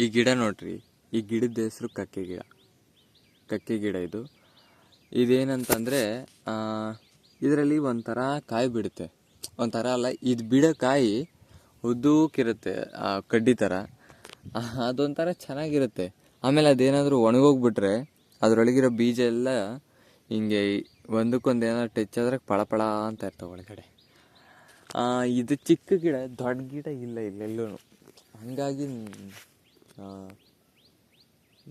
ಈ ಗಿಡ ನೋಡ್ರಿ, ಈ ಗಿಡದ ಹೆಸರು ಕಕ್ಕೆ ಗಿಡ ಇದು. ಇದೇನಂತಂದರೆ ಇದರಲ್ಲಿ ಒಂಥರ ಕಾಯಿ ಬಿಡುತ್ತೆ. ಒಂಥರ ಅಲ್ಲ, ಇದು ಬಿಡೋ ಕಾಯಿ ಉದ್ದಕ್ಕಿರುತ್ತೆ, ಕಡ್ಡಿ ಥರ. ಅದೊಂಥರ ಚೆನ್ನಾಗಿರುತ್ತೆ. ಆಮೇಲೆ ಅದೇನಾದರೂ ಒಣಗೋಗ್ಬಿಟ್ರೆ ಅದರೊಳಗಿರೋ ಬೀಜ ಎಲ್ಲ ಹಿಂಗೆ ಒಂದಕ್ಕೊಂದು ಏನಾದ್ರು ಟಚ್ ಆದರೆ ಪಳ ಅಂತ ಇರ್ತವೆ ಒಳಗಡೆ. ಇದು ಚಿಕ್ಕ ಗಿಡ, ದೊಡ್ಡ ಗಿಡ ಇಲ್ಲ ಇಲ್ಲೆಲ್ಲೂ. ಹಾಗಾಗಿ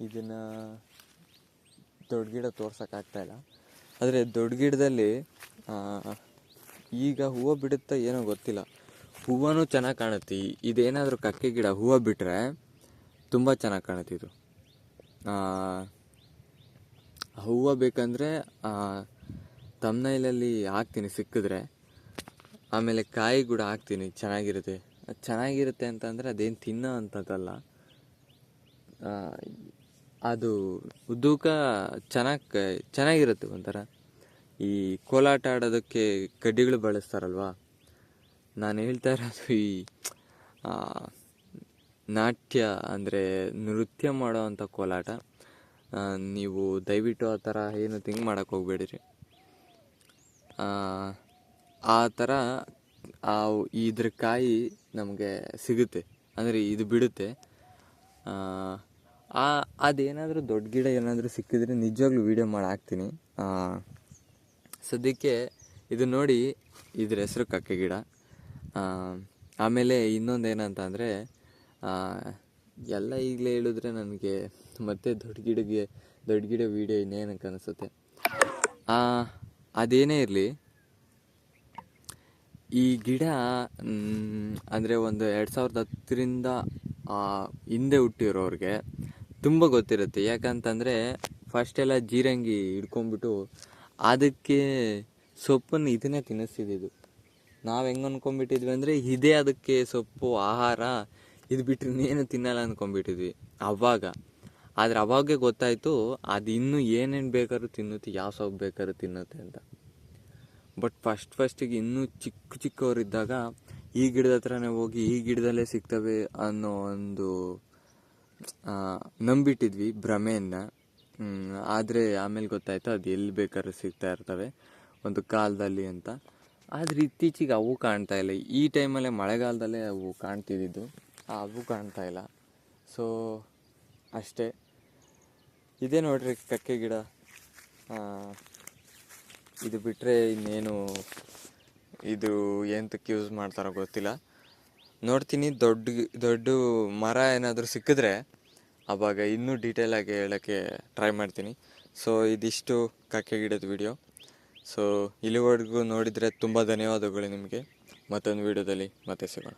ಇದನ್ನು ದೊಡ್ಡ ಗಿಡ ತೋರ್ಸೋಕ್ಕಾಗ್ತಾಯಿಲ್ಲ. ಆದರೆ ದೊಡ್ಡ ಗಿಡದಲ್ಲಿ ಈಗ ಹೂವು ಬಿಡುತ್ತಾ ಏನೋ ಗೊತ್ತಿಲ್ಲ, ಹೂವನೂ ಚೆನ್ನಾಗಿ ಕಾಣುತ್ತೆ. ಇದೇನಾದರೂ ಕಕ್ಕೆ ಗಿಡ ಹೂವು ಬಿಟ್ಟರೆ ತುಂಬ ಚೆನ್ನಾಗಿ ಕಾಣುತ್ತೆ ಇದು. ಹೂವು ಬೇಕಂದರೆ ತಮ್ನೈಲಲ್ಲಿ ಹಾಕ್ತೀನಿ ಸಿಕ್ಕಿದ್ರೆ. ಆಮೇಲೆ ಕಾಯಿ ಕೂಡ ಹಾಕ್ತೀನಿ, ಚೆನ್ನಾಗಿರುತ್ತೆ ಅಂತಂದರೆ ಅದೇನು ತಿನ್ನೋ ಅಂಥದ್ದಲ್ಲ. ಅದು ಉದ್ದೂಕ ಚೆನ್ನಾಗಿರುತ್ತೆ. ಒಂಥರ ಈ ಕೋಲಾಟ ಆಡೋದಕ್ಕೆ ಕಡ್ಡಿಗಳು ಬಳಸ್ತಾರಲ್ವ, ನಾನು ಹೇಳ್ತಾ ಇರೋದು ಈ ನಾಟ್ಯ ಅಂದರೆ ನೃತ್ಯ ಮಾಡೋ ಅಂಥ ಕೋಲಾಟ. ನೀವು ದಯವಿಟ್ಟು ಆ ಥರ ಏನು ಥಿಂಕ್ ಮಾಡೋಕ್ಕೆ ಹೋಗ್ಬೇಡಿರಿ. ಆ ಥರ ಇದ್ರ ಕಾಯಿ ನಮಗೆ ಸಿಗುತ್ತೆ, ಅಂದರೆ ಇದು ಬಿಡುತ್ತೆ. ಅದೇನಾದರೂ ದೊಡ್ಡ ಗಿಡ ಏನಾದರೂ ಸಿಕ್ಕಿದ್ರೆ ನಿಜವಾಗ್ಲೂ ವೀಡಿಯೋ ಮಾಡಿ ಹಾಕ್ತೀನಿ. ಸದ್ಯಕ್ಕೆ ಇದು ನೋಡಿ, ಇದ್ರ ಹೆಸರು ಕಕ್ಕೆ ಗಿಡ. ಆಮೇಲೆ ಇನ್ನೊಂದು ಏನಂತ ಅಂದರೆ, ಎಲ್ಲ ಈಗಲೇ ಹೇಳಿದ್ರೆ ನನಗೆ ಮತ್ತೆ ದೊಡ್ಡ ಗಿಡ ವೀಡಿಯೋ ಇನ್ನೇನಕ್ಕೆ ಅನಿಸುತ್ತೆ. ಅದೇನೇ ಇರಲಿ, ಈ ಗಿಡ ಅಂದರೆ ಒಂದು 2010ರಿಂದ ಹಿಂದೆ ಹುಟ್ಟಿರೋರಿಗೆ ತುಂಬ ಗೊತ್ತಿರುತ್ತೆ. ಯಾಕಂತಂದರೆ ಫಸ್ಟೆಲ್ಲ ಜೀರಂಗಿ ಹಿಡ್ಕೊಂಡ್ಬಿಟ್ಟು ಅದಕ್ಕೆ ಸೊಪ್ಪನ್ನು ಇದನ್ನೇ ತಿನ್ನಿಸ್ತಿದ್ದು. ನಾವು ಹೆಂಗೆ ಅಂದ್ಕೊಂಡ್ಬಿಟ್ಟಿದ್ವಿ ಅಂದರೆ ಇದೇ ಅದಕ್ಕೆ ಸೊಪ್ಪು ಆಹಾರ, ಇದು ಬಿಟ್ಟರೆ ಇನ್ನೇನು ತಿನ್ನಲ್ಲ ಅಂದ್ಕೊಂಡ್ಬಿಟ್ಟಿದ್ವಿ ಆದರೆ ಅವಾಗೇ ಗೊತ್ತಾಯಿತು ಅದು ಇನ್ನೂ ಏನೇನು ಬೇಕಾದ್ರೂ ತಿನ್ನುತ್ತೆ, ಯಾವ ಸೊಪ್ಪು ಬೇಕಾದ್ರೂ ತಿನ್ನುತ್ತೆ ಅಂತ. ಬಟ್ ಫಸ್ಟಿಗೆ ಇನ್ನೂ ಚಿಕ್ಕವರಿದ್ದಾಗ ಈ ಗಿಡದ ಹತ್ರನೇ ಹೋಗಿ ಈ ಗಿಡದಲ್ಲೇ ಸಿಗ್ತವೆ ಅನ್ನೋ ಒಂದು ನಂಬಿಟ್ಟಿದ್ವಿ, ಭ್ರಮೆಯನ್ನು. ಆದರೆ ಆಮೇಲೆ ಗೊತ್ತಾಯಿತು ಅದು ಎಲ್ಲಿ ಬೇಕಾದ್ರೂ ಸಿಗ್ತಾ ಇರ್ತವೆ ಒಂದು ಕಾಲದಲ್ಲಿ ಅಂತ. ಆದರೆ ಇತ್ತೀಚೆಗೆ ಅವು ಕಾಣ್ತಾ ಇಲ್ಲ. ಈ ಟೈಮಲ್ಲೇ ಮಳೆಗಾಲದಲ್ಲೇ ಅವು ಕಾಣ್ತಿದ್ದಿದ್ದು, ಅವು ಕಾಣ್ತಾ ಇಲ್ಲ. ಸೊ ಅಷ್ಟೇ. ಇದೇ ನೋಡ್ರಿ ಕಕ್ಕೆ ಗಿಡ. ಇದು ಬಿಟ್ಟರೆ ಇನ್ನೇನು ಇದು ಎಂತಕ್ಕೆ ಯೂಸ್ ಮಾಡ್ತಾರೋ ಗೊತ್ತಿಲ್ಲ. ನೋಡ್ತೀನಿ, ದೊಡ್ಡ ಮರ ಏನಾದರೂ ಸಿಕ್ಕಿದ್ರೆ ಆವಾಗ ಇನ್ನೂ ಡೀಟೇಲಾಗಿ ಹೇಳೋಕ್ಕೆ ಟ್ರೈ ಮಾಡ್ತೀನಿ. ಸೊ ಇದಿಷ್ಟು ಕಕ್ಕೆ ಗಿಡದ ವಿಡಿಯೋ. ಸೊ ಇಲ್ಲಿವರೆಗೂ ನೋಡಿದರೆ ತುಂಬ ಧನ್ಯವಾದಗಳು ನಿಮಗೆ. ಮತ್ತೊಂದು ವಿಡಿಯೋದಲ್ಲಿ ಮತ್ತೆ ಸಿಗೋಣ.